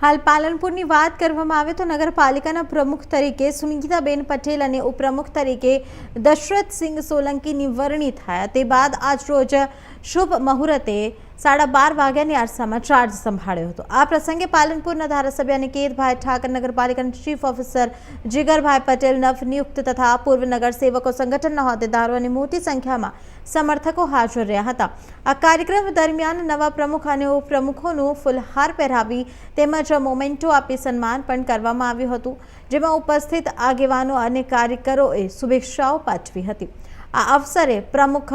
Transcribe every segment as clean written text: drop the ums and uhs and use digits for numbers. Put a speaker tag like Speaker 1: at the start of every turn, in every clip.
Speaker 1: हाल पालनपुरनी વાત કરવામાં આવે તો નગરપાલિકાના પ્રમુખ તરીકે સુનીતાબેન પટેલ અને ઉપપ્રમુખ તરીકે દશરથસિંહ સોલંકીની વરણી થયા તે બાદ આજ રોજ શુભ મુહૂર્તે 12:30 વાગ્યાની આરસામાં ચાર્જ સંભાળ્યો હતો। આ પ્રસંગે પાલનપુરના ધારાસભ્ય અનિકેતભાઈ ઠાકર, નગરપાલિકાના ચીફ ઓફિસર જીગરભાઈ પટેલ, નવનિયુક્ત તથા પૂર્વ નગરસેવકો, સંગઠનના હોદ્દેદારો અને મોટી સંખ્યામાં સમર્થકો હાજર રહ્યા હતા। આ કાર્યક્રમ દરમિયાન નવા પ્રમુખ અને ઉપપ્રમુખોનું ફૂલહાર પહેરાવી તેમજ મોમેન્ટો આપી સન્માન પણ કરવામાં આવ્યું હતું, જેમાં ઉપસ્થિત આગેવાનો અને કાર્યકરોએ શુભેચ્છાઓ પાઠવી હતી। આ અવસરે પ્રમુખ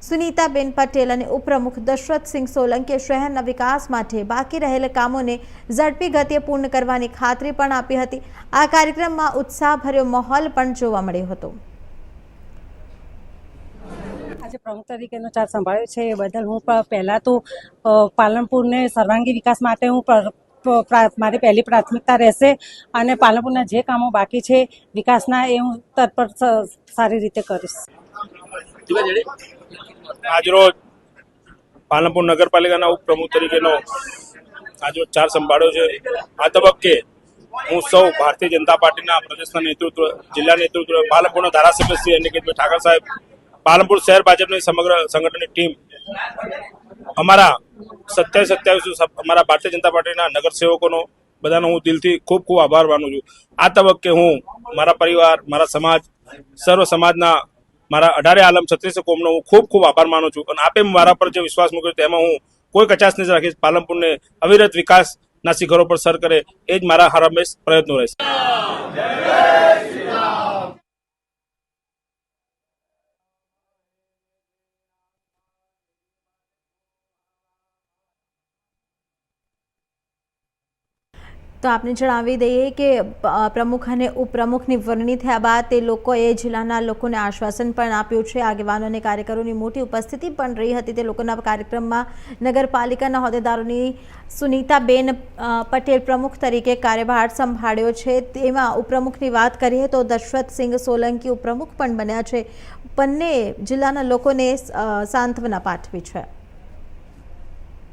Speaker 1: સુનીતાબેન પટેલ અને ઉપપ્રમુખ દશરથસિંહ સોલંકીએ શહેરના વિકાસ માટે બાકી રહેલા કામોને ઝડપી ગતિએ પૂર્ણ કરવાની ખાતરી પણ આપી હતી। આ કાર્યક્રમમાં ઉત્સાહભર્યો માહોલ પણ જોવા મળ્યો હતો।
Speaker 2: આજે પ્રમુખ તરીકેનો ચાર્જ સંભાળ્યો છે એ બદલ હું પહેલા તો પાલનપુરને સર્વાંગી વિકાસ માટે હું મારી પહેલી પ્રાથમિકતા રહેશે અને પાલનપુરના જે કામો બાકી છે વિકાસના એ હું તત્પર સારી રીતે કરીશ।
Speaker 3: આજરોજ પાલનપુર નગરપાલિકાના ઉપપ્રમુખ તરીકેનો આજરોજ ચાર્જ સંભાળ્યો છે। આ તબક્કે હું સૌ ભારતીય જનતા પાર્ટીના પ્રદેશના નેતૃત્વ, જિલ્લા નેતૃત્વ, પાલનપુરના ધારાસભ્ય શ્રી અનિકેતભાઈ ઠાકર સાહેબ, પાલનપુર શહેર ભાજપની સમગ્ર સંગઠનની ટીમ, અમારા 27 અમારા ભારતીય જનતા પાર્ટીના નગરસેવકોનો બધાનો હું દિલથી ખૂબ ખૂબ આભાર માનું છું। આ તબક્કે હું મારા પરિવાર, મારા સમાજ, સર્વ સમાજના મારા 18 આલમ 36 કોમનો હું ખૂબ ખૂબ આભાર માનું છું અને આપે મારા પર જે વિશ્વાસ મૂક્યો તેમાં હું કોઈ કચાશ નહીં રાખીશ। પાલનપુરને અવિરત વિકાસના શિખરો પર સર કરે એ જ મારા હર હંમેશ પ્રયત્નો રહેશે।
Speaker 1: તો આપને જણાવી દઈએ કે પ્રમુખ અને ઉપપ્રમુખની વરણી થયા બાદ તે લોકોએ જિલ્લાના લોકોને આશ્વાસન પણ આપ્યું છે। આગેવાનો અને કાર્યકરોની મોટી ઉપસ્થિતિ પણ રહી હતી। તે લોકોના કાર્યક્રમમાં નગરપાલિકાના હોદ્દેદારોની સુનીતાબેન પટેલ પ્રમુખ તરીકે કાર્યભાર સંભાળ્યો છે। તેમાં ઉપપ્રમુખની વાત કરીએ તો દશરથસિંહ સોલંકી ઉપપ્રમુખ પણ બન્યા છે। બંને જિલ્લાના લોકોને સાંત્વના પાઠવી છે।